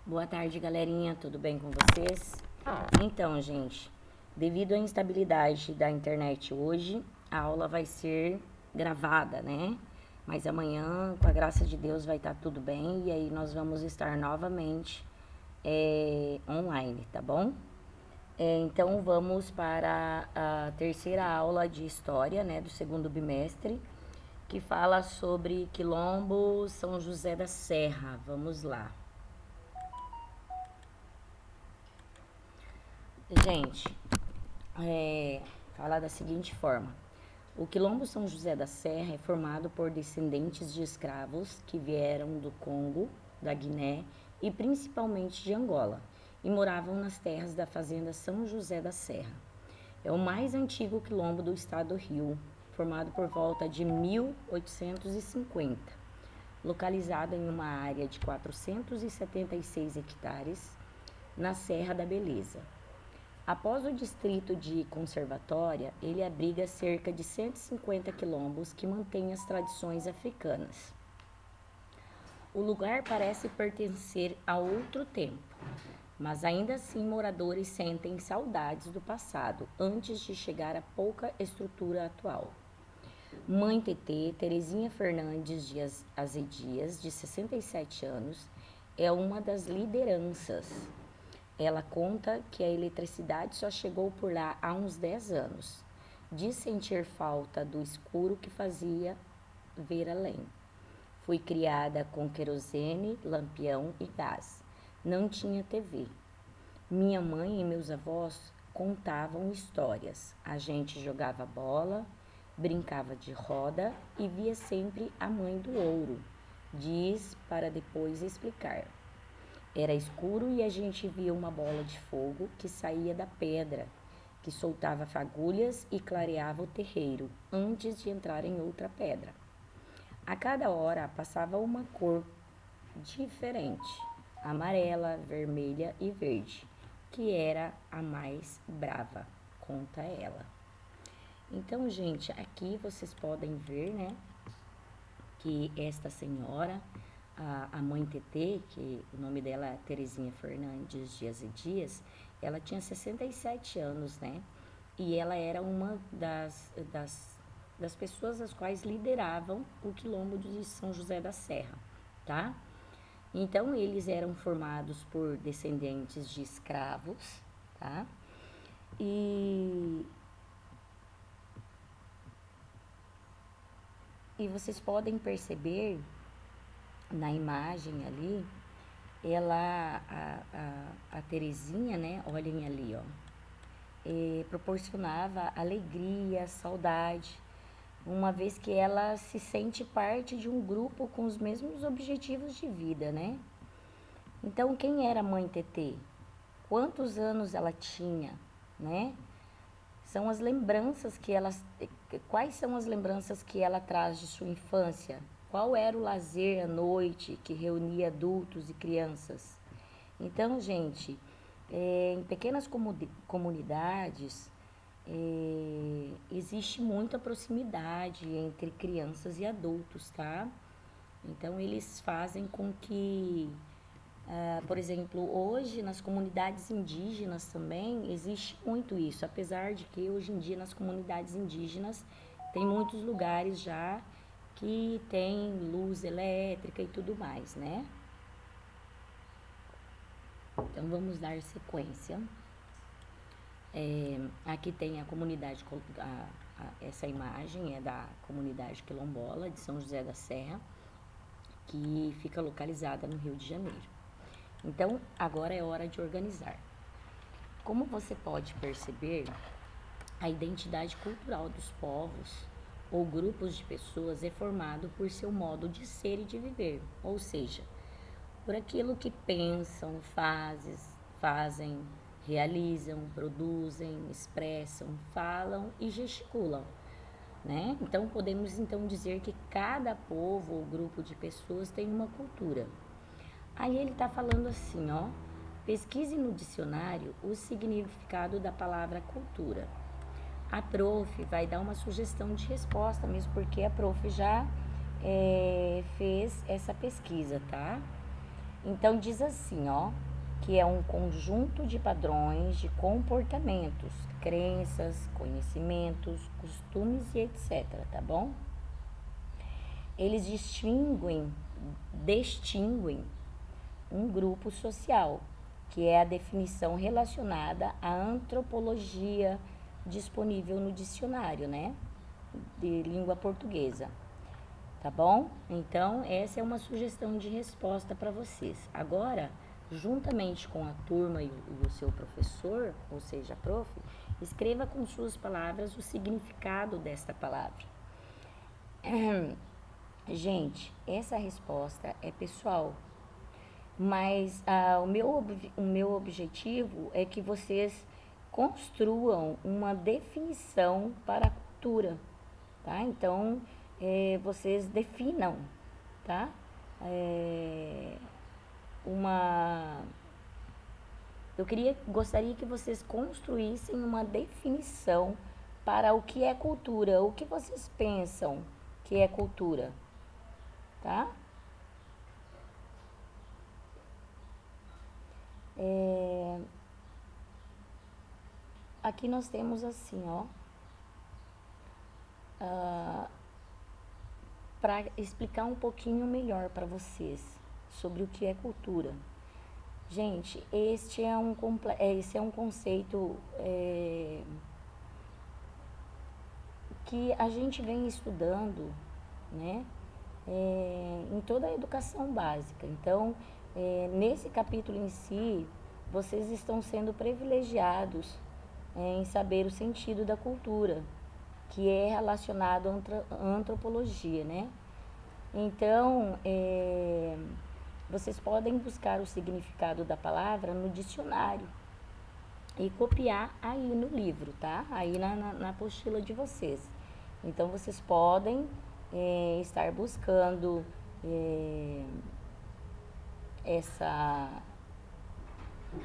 Boa tarde, galerinha, tudo bem com vocês? Então, gente, devido à instabilidade da internet hoje, a aula vai ser gravada, né? Mas amanhã, com a graça de Deus, vai estar tudo bem e aí nós vamos estar novamente online, tá bom? Então, vamos para a terceira aula de História, né, do segundo bimestre, que fala sobre Quilombo São José da Serra. Vamos lá. Gente, falar da seguinte forma. O Quilombo São José da Serra é formado por descendentes de escravos que vieram do Congo, da Guiné e principalmente de Angola e moravam nas terras da fazenda São José da Serra. É o mais antigo quilombo do estado do Rio, formado por volta de 1850, localizado em uma área de 476 hectares na Serra da Beleza. Após o distrito de Conservatória, ele abriga cerca de 150 quilombos que mantêm as tradições africanas. O lugar parece pertencer a outro tempo, mas ainda assim moradores sentem saudades do passado, antes de chegar à pouca estrutura atual. Mãe Tetê, Terezinha Fernandes Dias Azedias, de 67 anos, é uma das lideranças. Ela conta que a eletricidade só chegou por lá há uns 10 anos. Diz sentir falta do escuro que fazia ver além. Fui criada com querosene, lampião e gás. Não tinha TV. Minha mãe e meus avós contavam histórias. A gente jogava bola, brincava de roda e via sempre a mãe do ouro. Diz para depois explicar. Era escuro e a gente via uma bola de fogo que saía da pedra, que soltava fagulhas e clareava o terreiro antes de entrar em outra pedra. A cada hora passava uma cor diferente, amarela, vermelha e verde, que era a mais brava, conta ela. Então, gente, aqui vocês podem ver, né, que esta senhora, a mãe Tetê, que o nome dela é Terezinha Fernandes Dias e Dias, ela tinha 67 anos, né? E ela era uma das pessoas as quais lideravam o quilombo de São José da Serra, tá? Então, eles eram formados por descendentes de escravos, tá? E vocês podem perceber na imagem ali, ela, a Terezinha, né, olhem ali, ó, proporcionava alegria, saudade, uma vez que ela se sente parte de um grupo com os mesmos objetivos de vida, né? Então, quem era a mãe Tetê? Quantos anos ela tinha, né? São as lembranças que ela... Quais são as lembranças que ela traz de sua infância? Qual era o lazer à noite que reunia adultos e crianças? Então, gente, em pequenas comunidades, existe muita proximidade entre crianças e adultos, tá? Então, eles fazem com que, por exemplo, hoje nas comunidades indígenas também existe muito isso, apesar de que hoje em dia nas comunidades indígenas tem muitos lugares já que tem luz elétrica e tudo mais, né? Então, vamos dar sequência. Aqui tem a comunidade, essa imagem é da comunidade quilombola de São José da Serra, que fica localizada no Rio de Janeiro. Então, agora é hora de organizar. Como você pode perceber, a identidade cultural dos povos ou grupos de pessoas é formado por seu modo de ser e de viver, ou seja, por aquilo que pensam, fazem, realizam, produzem, expressam, falam e gesticulam, né? Então, podemos então dizer que cada povo ou grupo de pessoas tem uma cultura. Aí ele está falando assim, ó, pesquise no dicionário o significado da palavra cultura. A prof vai dar uma sugestão de resposta, mesmo porque a prof já fez essa pesquisa, tá? Então diz assim, ó, que é um conjunto de padrões de comportamentos, crenças, conhecimentos, costumes e etc, tá bom? Eles distinguem um grupo social, que é a definição relacionada à antropologia disponível no dicionário, né, de língua portuguesa. Tá bom? Então, essa é uma sugestão de resposta para vocês. Agora, juntamente com a turma e o seu professor, ou seja, prof, escreva com suas palavras o significado desta palavra. Gente, essa resposta é pessoal, mas o meu objetivo é que vocês construam uma definição para a cultura, tá? Então, vocês definam, tá? Uma... gostaria que vocês construíssem uma definição para o que é cultura, o que vocês pensam que é cultura, tá? Aqui nós temos assim, ó, para explicar um pouquinho melhor para vocês sobre o que é cultura. Gente, esse é um conceito que a gente vem estudando, né, em toda a educação básica. Então, nesse capítulo em si, vocês estão sendo privilegiados em saber o sentido da cultura, que é relacionado à antropologia, né? Então, vocês podem buscar o significado da palavra no dicionário e copiar aí no livro, tá? Aí na apostila de vocês. Então, vocês podem estar buscando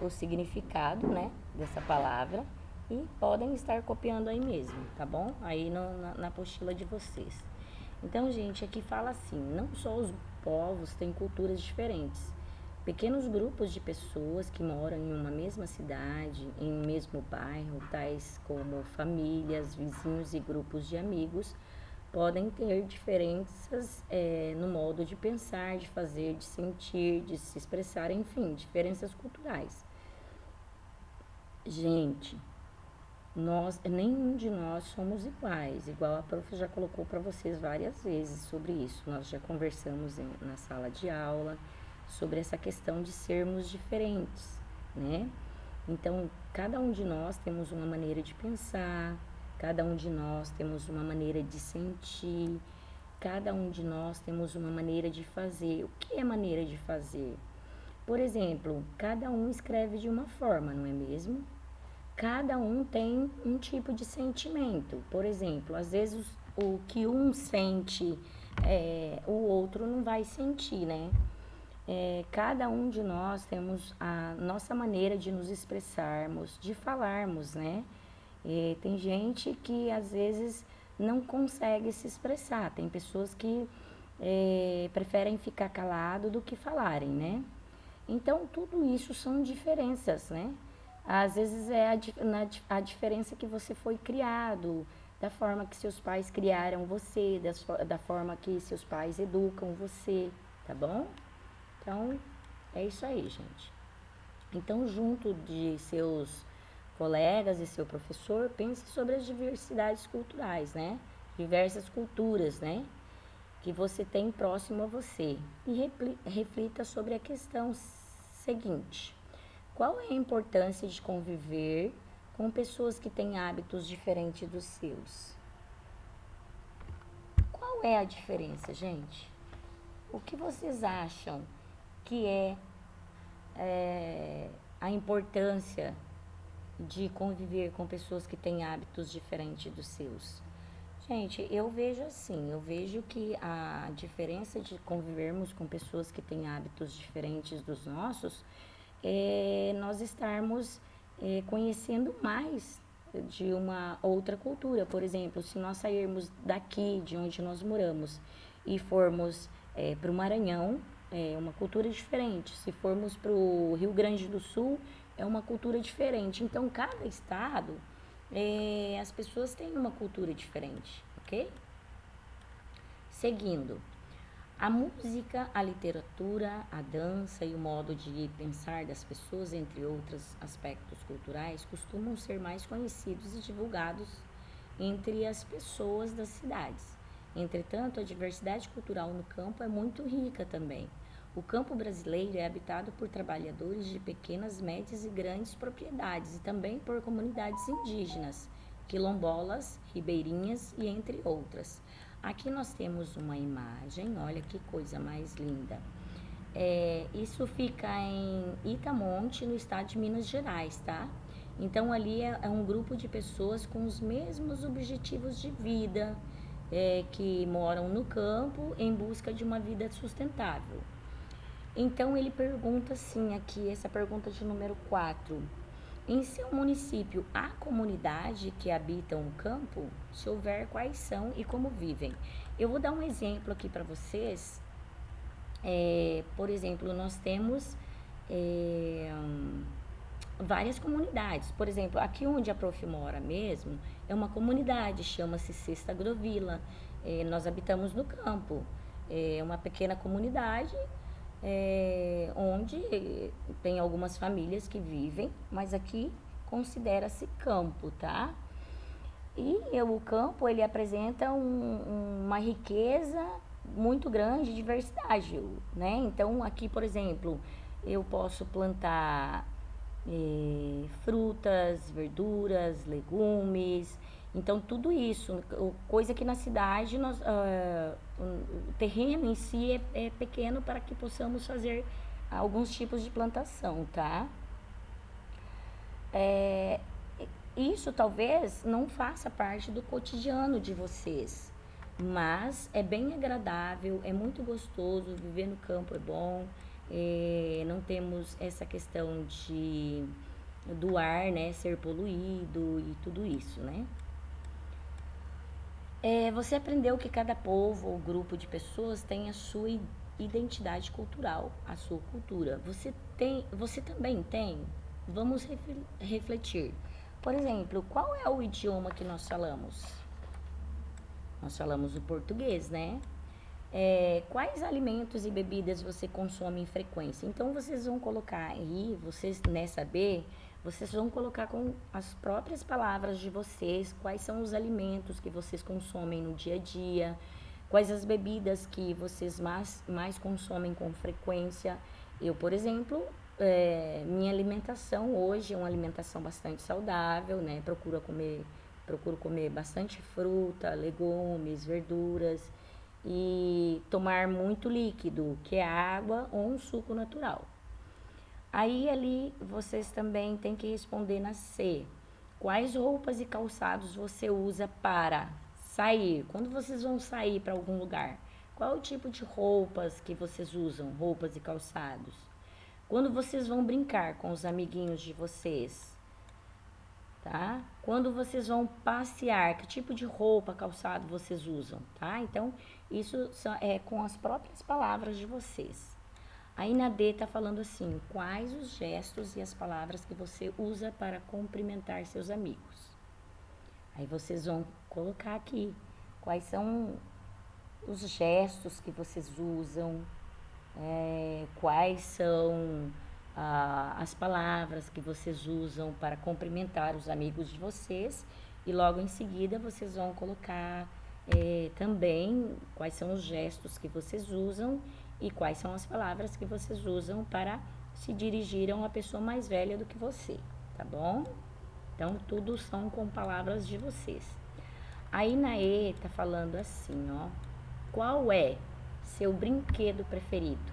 o significado, né, dessa palavra e podem estar copiando aí mesmo, tá bom? Aí na apostila de vocês. Então, gente, aqui fala assim, não só os povos têm culturas diferentes. Pequenos grupos de pessoas que moram em uma mesma cidade, em um mesmo bairro, tais como famílias, vizinhos e grupos de amigos, podem ter diferenças no modo de pensar, de fazer, de sentir, de se expressar, enfim, diferenças culturais. Gente, nenhum de nós somos iguais, igual a prof já colocou para vocês várias vezes sobre isso. Nós já conversamos na sala de aula sobre essa questão de sermos diferentes, né? Então, cada um de nós temos uma maneira de pensar, cada um de nós temos uma maneira de sentir, cada um de nós temos uma maneira de fazer. O que é maneira de fazer? Por exemplo, cada um escreve de uma forma, não é mesmo? Cada um tem um tipo de sentimento. Por exemplo, às vezes o que um sente, o outro não vai sentir, né? Cada um de nós temos a nossa maneira de nos expressarmos, de falarmos, né? Tem gente que às vezes não consegue se expressar. Tem pessoas que preferem ficar calado do que falarem, né? Então, tudo isso são diferenças, né? Às vezes é a diferença que você foi criado, da forma que seus pais criaram você, da forma que seus pais educam você, tá bom? Então, é isso aí, gente. Então, junto de seus colegas e seu professor, pense sobre as diversidades culturais, né? Diversas culturas, né? Que você tem próximo a você. E reflita sobre a questão seguinte: qual é a importância de conviver com pessoas que têm hábitos diferentes dos seus? Qual é a diferença, gente? O que vocês acham que é a importância de conviver com pessoas que têm hábitos diferentes dos seus? Gente, eu vejo assim, eu vejo que a diferença de convivermos com pessoas que têm hábitos diferentes dos nossos é nós estarmos conhecendo mais de uma outra cultura. Por exemplo, se nós sairmos daqui, de onde nós moramos, e formos para o Maranhão, é uma cultura diferente. Se formos para o Rio Grande do Sul, é uma cultura diferente. Então, cada estado, as pessoas têm uma cultura diferente, ok? Seguindo. A música, a literatura, a dança e o modo de pensar das pessoas, entre outros aspectos culturais, costumam ser mais conhecidos e divulgados entre as pessoas das cidades. Entretanto, a diversidade cultural no campo é muito rica também. O campo brasileiro é habitado por trabalhadores de pequenas, médias e grandes propriedades e também por comunidades indígenas, quilombolas, ribeirinhas e entre outras. Aqui nós temos uma imagem, olha que coisa mais linda. Isso fica em Itamonte, no estado de Minas Gerais, tá? Então ali é um grupo de pessoas com os mesmos objetivos de vida, que moram no campo em busca de uma vida sustentável. Então ele pergunta assim aqui, essa pergunta de número 4. Em seu município, há comunidade que habitam o campo? Se houver, quais são e como vivem? Eu vou dar um exemplo aqui para vocês. Por exemplo, nós temos várias comunidades. Por exemplo, aqui onde a Prof mora mesmo, é uma comunidade, chama-se Sexta Agrovila. Nós habitamos no campo. É uma pequena comunidade onde tem algumas famílias que vivem, mas aqui considera-se campo, tá? E o campo, ele apresenta uma riqueza muito grande, diversidade, né? Então, aqui, por exemplo, eu posso plantar frutas, verduras, legumes. Então, tudo isso, coisa que na cidade o terreno em si é pequeno para que possamos fazer alguns tipos de plantação, tá? Isso talvez não faça parte do cotidiano de vocês, mas é bem agradável, é muito gostoso, viver no campo é bom, não temos essa questão do ar, né, ser poluído e tudo isso, né? Você aprendeu que cada povo ou grupo de pessoas tem a sua identidade cultural, a sua cultura. Você também tem? Vamos refletir. Por exemplo, qual é o idioma que nós falamos? Nós falamos o português, né? Quais alimentos e bebidas você consome em frequência? Então, vocês vão colocar aí, vocês nessa B, vocês vão colocar com as próprias palavras de vocês quais são os alimentos que vocês consomem no dia a dia, quais as bebidas que vocês mais consomem com frequência. Eu, por exemplo, minha alimentação hoje é uma alimentação bastante saudável, né? Procuro comer bastante fruta, legumes, verduras e tomar muito líquido, que é água ou um suco natural. Aí ali vocês também têm que responder na C. Quais roupas e calçados você usa para sair? Quando vocês vão sair para algum lugar, qual é o tipo de roupas que vocês usam? Roupas e calçados. Quando vocês vão brincar com os amiguinhos de vocês, tá? Quando vocês vão passear, que tipo de roupa, calçado vocês usam, tá? Então, isso é com as próprias palavras de vocês. Aí na D tá falando assim, quais os gestos e as palavras que você usa para cumprimentar seus amigos. Aí vocês vão colocar aqui quais são os gestos que vocês usam, quais são as palavras que vocês usam para cumprimentar os amigos de vocês. E logo em seguida vocês vão colocar também quais são os gestos que vocês usam e quais são as palavras que vocês usam para se dirigir a uma pessoa mais velha do que você, tá bom? Então, tudo são com palavras de vocês. Aí na E tá falando assim, ó. Qual é seu brinquedo preferido?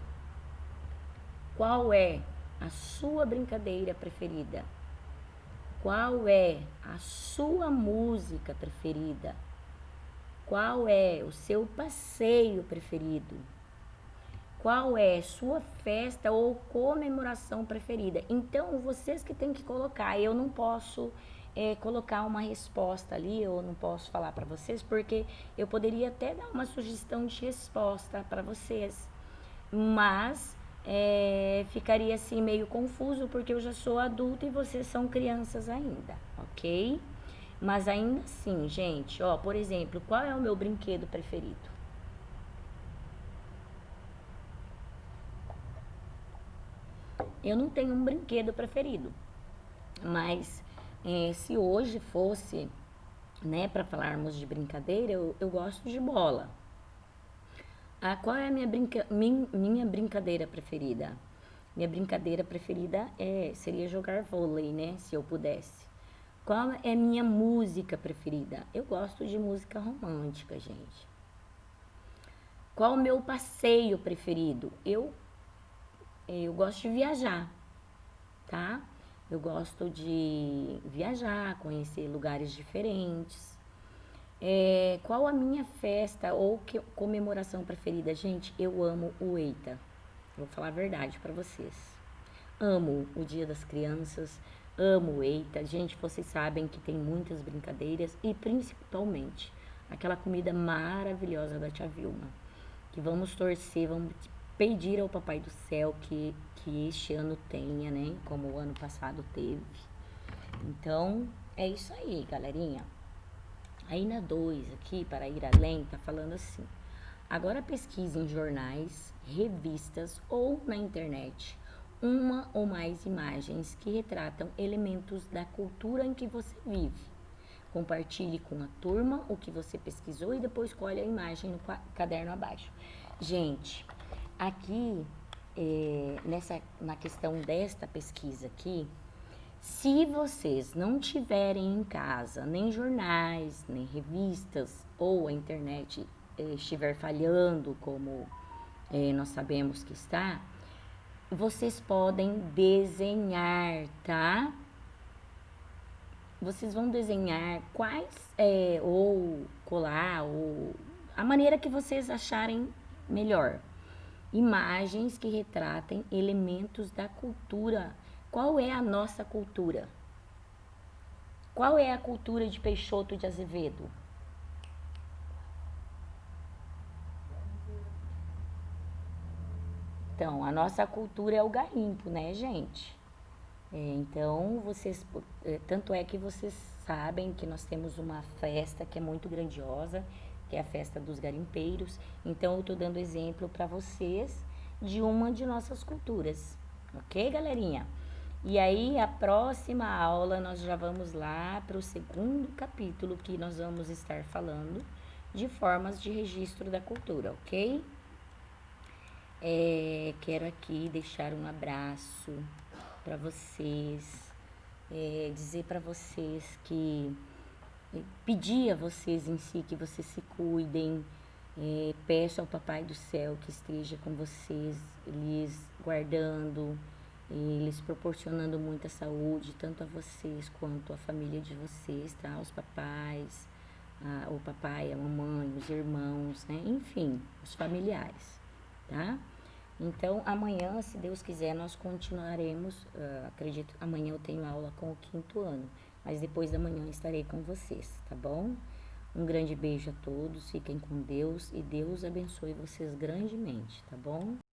Qual é a sua brincadeira preferida? Qual é a sua música preferida? Qual é o seu passeio preferido? Qual é sua festa ou comemoração preferida? Então, vocês que têm que colocar. Eu não posso colocar uma resposta ali, eu não posso falar para vocês, porque eu poderia até dar uma sugestão de resposta para vocês. mas ficaria assim meio confuso porque eu já sou adulta e vocês são crianças ainda, ok? Mas ainda assim, gente, ó, por exemplo, qual é o meu brinquedo preferido? Eu não tenho um brinquedo preferido, mas se hoje fosse, né, para falarmos de brincadeira, eu gosto de bola. Qual é a minha brincadeira preferida? Minha brincadeira preferida seria jogar vôlei, né? Se eu pudesse. Qual é a minha música preferida? Eu gosto de música romântica, gente. Qual o meu passeio preferido? Eu gosto de viajar, tá? Eu gosto de viajar, conhecer lugares diferentes. Qual a minha festa ou comemoração preferida? Gente, eu amo o Eita. Vou falar a verdade pra vocês. Amo o Dia das Crianças, amo o Eita. Gente, vocês sabem que tem muitas brincadeiras e principalmente aquela comida maravilhosa da tia Vilma. Que vamos torcer, vamos pedir ao Papai do Céu que este ano tenha, né? Como o ano passado teve. Então, é isso aí, galerinha. Aí na 2 aqui, para ir além, tá falando assim. Agora pesquise em jornais, revistas ou na internet uma ou mais imagens que retratam elementos da cultura em que você vive. Compartilhe com a turma o que você pesquisou e depois colhe a imagem no caderno abaixo. Gente, aqui na questão desta pesquisa aqui, se vocês não tiverem em casa nem jornais, nem revistas ou a internet estiver falhando, como nós sabemos que está, vocês podem desenhar, tá? Vocês vão desenhar ou colar, ou a maneira que vocês acharem melhor. Imagens que retratem elementos da cultura. Qual é a nossa cultura? Qual é a cultura de Peixoto de Azevedo? Então, a nossa cultura é o garimpo, né, gente? Então, tanto é que vocês sabem que nós temos uma festa que é muito grandiosa, que é a festa dos garimpeiros. Então, eu tô dando exemplo para vocês de uma de nossas culturas, ok, galerinha? E aí, a próxima aula, nós já vamos lá para o segundo capítulo, que nós vamos estar falando de formas de registro da cultura, ok? Quero aqui deixar um abraço para vocês, dizer para vocês que pedir a vocês em si que vocês se cuidem, peço ao Papai do Céu que esteja com vocês, lhes guardando, lhes proporcionando muita saúde, tanto a vocês quanto a família de vocês, tá? Os papais, o papai, a mamãe, os irmãos, né? Enfim, os familiares, tá? Então, amanhã, se Deus quiser, nós continuaremos. Acredito que amanhã eu tenho aula com o 5º ano, mas depois da manhã estarei com vocês, tá bom? Um grande beijo a todos, fiquem com Deus e Deus abençoe vocês grandemente, tá bom?